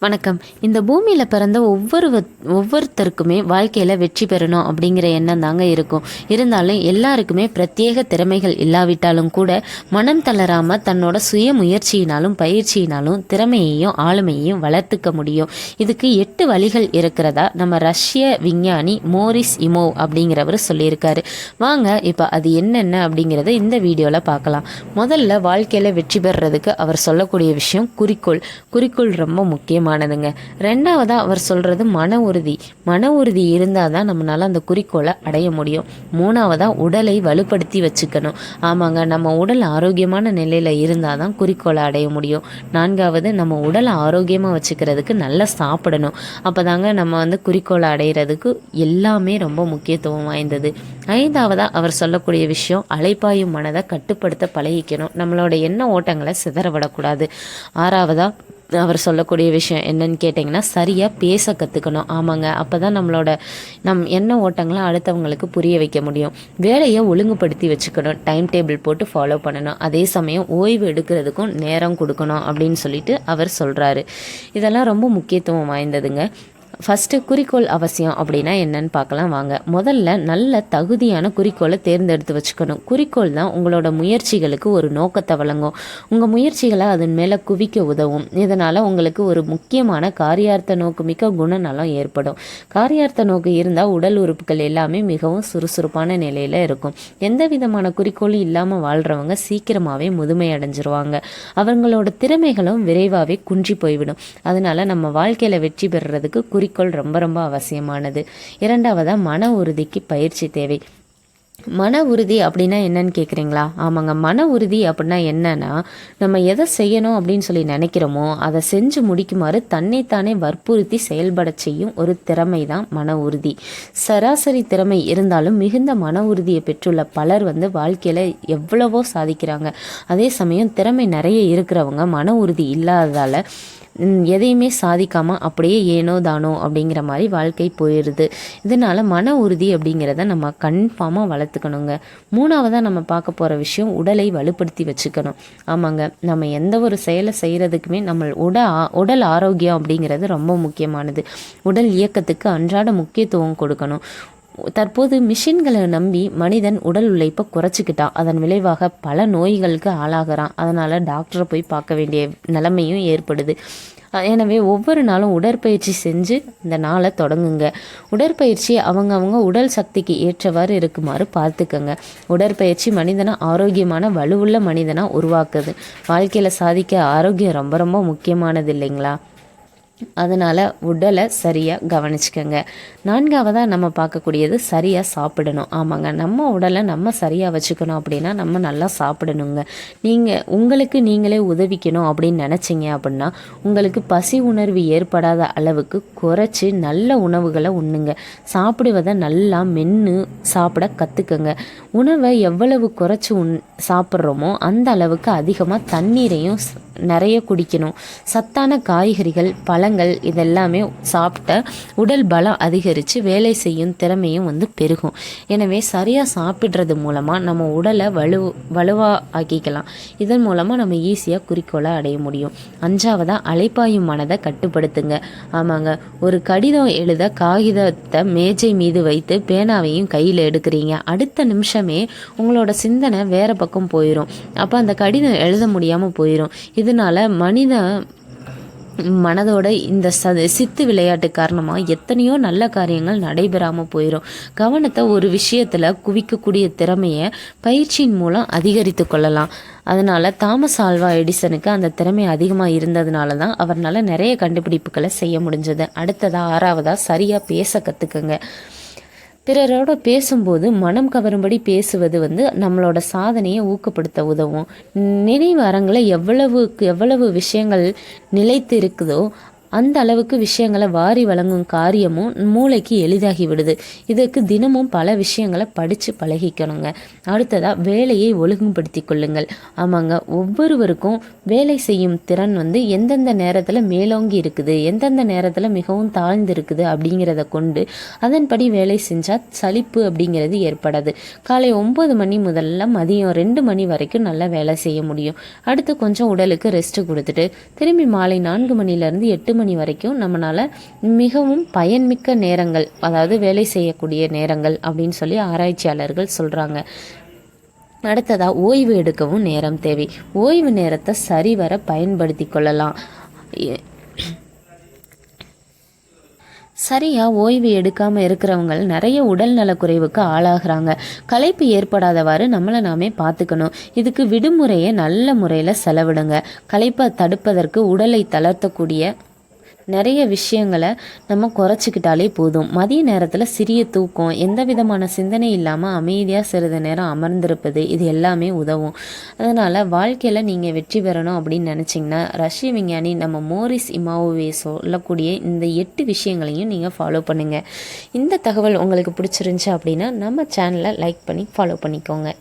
வணக்கம். இந்த பூமியில் பிறந்த ஒவ்வொருத்தருக்குமே வாழ்க்கையில் வெற்றி பெறணும் அப்படிங்கிற எண்ணம் தாங்க இருக்கும். இருந்தாலும் எல்லாருக்குமே பிரத்யேக திறமைகள் இல்லாவிட்டாலும் கூட மனம் தளராமல் தன்னோட சுய முயற்சியினாலும் பயிற்சியினாலும் திறமையையும் ஆளுமையையும் வளர்த்துக்க முடியும். இதுக்கு 8 வழிகள் இருக்கிறதா நம்ம ரஷ்ய விஞ்ஞானி மோரிஸ் இமோவ் அப்படிங்கிறவர் சொல்லியிருக்காரு. வாங்க இப்போ அது என்னென்ன அப்படிங்கிறத இந்த வீடியோவில் பார்க்கலாம். முதல்ல வாழ்க்கையில் வெற்றி பெறுறதுக்கு அவர் சொல்லக்கூடிய விஷயம் குறிக்கோள் ரொம்ப முக்கியமானதுங்க. ரெண்டாவதா அவர் சொல்றது மன உறுதி இருந்தால் தான் நம்மளால அந்த குறிக்கோளை அடைய முடியும். மூணாவதா உடலை வலுப்படுத்தி வச்சுக்கணும். ஆமாங்க, நம்ம உடல் ஆரோக்கியமான நிலையில இருந்தால் தான் குறிக்கோளை அடைய முடியும். நான்காவது, நம்ம உடலை ஆரோக்கியமாக வச்சுக்கிறதுக்கு நல்லா சாப்பிடணும். அப்போதாங்க நம்ம குறிக்கோளை அடைகிறதுக்கு எல்லாமே ரொம்ப முக்கியத்துவம் வாய்ந்தது. ஐந்தாவதா அவர் சொல்லக்கூடிய விஷயம் அலைப்பாயும் மனதை கட்டுப்படுத்த பழகிக்கணும். நம்மளோட எண்ண ஓட்டங்களை சிதற விடக்கூடாது. ஆறாவதா அவர் சொல்லக்கூடிய விஷயம் என்னன்னு கேட்டிங்கன்னா, சரியாக பேச கற்றுக்கணும். ஆமாங்க, அப்போ தான் நம் எண்ண ஓட்டங்களை அடுத்தவங்களுக்கு புரிய வைக்க முடியும். வேலையை ஒழுங்குபடுத்தி வச்சுக்கணும், டைம் டேபிள் போட்டு ஃபாலோ பண்ணணும். அதே சமயம் ஓய்வு எடுக்கிறதுக்கும் நேரம் கொடுக்கணும் அப்படின்னு சொல்லிட்டு அவர் சொல்கிறாரு. இதெல்லாம் ரொம்ப முக்கியத்துவம் வாய்ந்ததுங்க. ஃபஸ்ட்டு குறிக்கோள் அவசியம் அப்படின்னா என்னன்னு பார்க்கலாம் வாங்க. முதல்ல நல்ல தகுதியான குறிக்கோளை தேர்ந்தெடுத்து வச்சுக்கணும். குறிக்கோள் தான் உங்களோட முயற்சிகளுக்கு ஒரு நோக்கத்தை வழங்கும். உங்கள் முயற்சிகளை அதன் மேலே குவிக்க உதவும். இதனால் உங்களுக்கு ஒரு முக்கியமான காரியார்த்த நோக்குமிக்க குணநலம் ஏற்படும். காரியார்த்த நோக்கு இருந்தால் உடல் உறுப்புகள் எல்லாமே மிகவும் சுறுசுறுப்பான நிலையில் இருக்கும். எந்த விதமான குறிக்கோளும் இல்லாமல் வாழ்கிறவங்க சீக்கிரமாகவே முதுமை அடைஞ்சிருவாங்க. அவங்களோட திறமைகளும் விரைவாகவே குன்றி போய்விடும். அதனால் நம்ம வாழ்க்கையில் வெற்றி பெறுறதுக்கு குறிக்கோள் ரொம்ப ரொம்ப அவசியமானது. இரண்டாவதா, மன உறுதிக்கு பயிற்சி தேவை. மன உறுதி அப்படின்னா என்னன்னு கேட்குறீங்களா? ஆமாங்க, மன உறுதி அப்படின்னா என்னன்னா, நம்ம எதை செய்யணும் அப்படின்னு சொல்லி நினைக்கிறோமோ அதை செஞ்சு முடிக்குமாறு தன்னைத்தானே வற்புறுத்தி செயல்பட செய்யும் ஒரு திறமை தான் மன உறுதி. சராசரி திறமை இருந்தாலும் மிகுந்த மன உறுதியை பெற்றுள்ள பலர் வாழ்க்கையில் எவ்வளவோ சாதிக்கிறாங்க. அதே சமயம் திறமை நிறைய இருக்கிறவங்க மன உறுதி இல்லாததால் எதையுமே சாதிக்காமல் அப்படியே ஏனோ தானோ அப்படிங்கிற மாதிரி வாழ்க்கை போயிடுது. இதனால் மன உறுதி அப்படிங்கிறத நம்ம கன்ஃபார்மாக வளர்த்துக்கணுங்க. மூணாவதாக நம்ம பார்க்க போகிற விஷயம் உடலை வலுப்படுத்தி வச்சுக்கணும். ஆமாங்க, நம்ம எந்த ஒரு செயலை செய்கிறதுக்குமே நம்ம உடல் ஆரோக்கியம் அப்படிங்கிறது ரொம்ப முக்கியமானது. உடல் இயக்கத்துக்கு அன்றாட முக்கியத்துவம் கொடுக்கணும். தற்போது மிஷின்களை நம்பி மனிதன் உடல் உழைப்பை குறைச்சிக்கிட்டான். அதன் விளைவாக பல நோய்களுக்கு ஆளாகிறான். அதனால் டாக்டரை போய் பார்க்க வேண்டிய நிலைமையும் ஏற்படுது. எனவே ஒவ்வொரு நாளும் உடற்பயிற்சி செஞ்சு இந்த நாளை தொடங்குங்க. உடற்பயிற்சி அவங்க உடல் சக்திக்கு ஏற்றவாறு இருக்குமாறு பார்த்துக்கங்க. உடற்பயிற்சி மனிதனை ஆரோக்கியமான வலுவுள்ள மனிதனாக உருவாக்குது. வாழ்க்கையில் சாதிக்க ஆரோக்கியம் ரொம்ப ரொம்ப முக்கியமானது இல்லைங்களா? அதனால் உடலை சரியாக கவனிச்சுக்கோங்க. நான்காவதாக நம்ம பார்க்கக்கூடியது சரியாக சாப்பிடணும். ஆமாங்க, நம்ம உடலை நம்ம சரியாக வச்சுக்கணும் அப்படின்னா நம்ம நல்லா சாப்பிடணுங்க. உங்களுக்கு நீங்களே உதவிக்கணும் அப்படின்னு நினச்சிங்க அப்படின்னா உங்களுக்கு பசி உணர்வு ஏற்படாத அளவுக்கு குறைச்சி நல்ல உணவுகளை உண்ணுங்க. சாப்பிடுவதை நல்லா மென்று சாப்பிட கற்றுக்கங்க. உணவை எவ்வளவு குறைச்சி சாப்பிட்றோமோ அந்த அளவுக்கு அதிகமாக தண்ணீரையும் நிறைய குடிக்கணும். சத்தான காய்கறிகள், பழங்கள் இதெல்லாமே சாப்பிட்ட உடல் பலம் அதிகரித்து வேலை செய்யும் திறமையும் பெருகும். எனவே சரியாக சாப்பிட்றது மூலமாக நம்ம உடலை வலுவாக ஆக்கிக்கலாம். இதன் மூலமாக நம்ம ஈஸியாக குறிக்கோளை அடைய முடியும். அஞ்சாவதாக அலைப்பாயும் மனதை கட்டுப்படுத்துங்க. ஆமாங்க, ஒரு கடிதம் எழுத காகிதத்தை மேஜை மீது வைத்து பேனாவையும் கையில் எடுக்கிறீங்க. அடுத்த நிமிஷமே உங்களோட சிந்தனை வேற பக்கம் போயிடும். அப்போ அந்த கடிதம் எழுத முடியாமல் போயிடும். இதனால மனதோட இந்த சித்து விளையாட்டு காரணமாக எத்தனையோ நல்ல காரியங்கள் நடைபெறாமல் போயிடும். கவனத்தை ஒரு விஷயத்தில் குவிக்கக்கூடிய திறமையை பயிற்சியின் மூலம் அதிகரித்து கொள்ளலாம். அதனால் தாமஸ் ஆல்வா எடிசனுக்கு அந்த திறமை அதிகமாக இருந்ததுனால தான் அவரால் நிறைய கண்டுபிடிப்புகளை செய்ய முடிஞ்சது. அடுத்ததாக ஆறாவதாக சரியாக பேச கற்றுக்குங்க. பிறரோட பேசும்போது மனம் கவரும்படி பேசுவது நம்மளோட சாதனையை ஊக்கப்படுத்த உதவும். நினைவு அரங்கில் எவ்வளவு விஷயங்கள் நிலைத்து இருக்குதோ அந்த அளவுக்கு விஷயங்களை வாரி வழங்கும் காரியமும் மூளைக்கு எளிதாகி விடுது. இதுக்கு தினமும் பல விஷயங்களை படித்து பழகிக்கணுங்க. அடுத்ததாக வேலையை ஒழுங்குபடுத்தி கொள்ளுங்கள். ஆமாங்க, ஒவ்வொருவருக்கும் வேலை செய்யும் திறன் எந்தெந்த நேரத்தில் மேலோங்கி இருக்குது, எந்தெந்த நேரத்தில் மிகவும் தாழ்ந்து இருக்குது அப்படிங்கிறத கொண்டு அதன்படி வேலை செஞ்சால் சலிப்பு அப்படிங்கிறது ஏற்படாது. காலை 9 மணி முதல்ல மதியம் 2 மணி வரைக்கும் நல்லா வேலை செய்ய முடியும். அடுத்து கொஞ்சம் உடலுக்கு ரெஸ்ட் கொடுத்துட்டு திரும்பி மாலை 4 மணிலேருந்து 8 மணி மணி வரைக்கும் நம்மளால் மிகவும் பயன்மிக்க நேரங்கள், அதாவது வேலை செய்யக்கூடிய நேரங்கள் அப்படின்னு சொல்லி ஆராய்ச்சியாளர்கள் சொல்கிறாங்க. அடுத்ததாக ஓய்வு எடுக்கவும் நேரம் தேவை. ஓய்வு நேரத்தை சரிவர பயன்படுத்தி கொள்ளலாம். சரியாக ஓய்வு எடுக்காமல் இருக்கிறவங்க நிறைய உடல் நலக்குறைவுக்கு ஆளாகிறாங்க. களைப்பு ஏற்படாதவாறு நம்மளை நாமே பார்த்துக்கணும். இதுக்கு விடுமுறையை நல்ல முறையில் செலவிடுங்க. களைப்பை தடுப்பதற்கு உடலை தளர்த்தக்கூடிய நிறைய விஷயங்களை நம்ம குறைச்சிக்கிட்டாலே போதும். மதிய நேரத்தில் சிறிய தூக்கம், எந்த விதமான சிந்தனை இல்லாமல் அமைதியாக சிறிது நேரம் அமர்ந்திருப்பது, இது எல்லாமே உதவும். அதனால் வாழ்க்கையில் நீங்கள் வெற்றி பெறணும் அப்படின்னு நினச்சிங்கன்னா ரஷ்ய விஞ்ஞானி நம்ம மோரிஸ் இமாவோவே சொல்லக்கூடிய இந்த 8 விஷயங்களையும் நீங்கள் ஃபாலோ பண்ணுங்கள். இந்த தகவல் உங்களுக்கு பிடிச்சிருந்துச்சு அப்படின்னா நம்ம சேனலை லைக் பண்ணி ஃபாலோ பண்ணிக்கோங்க.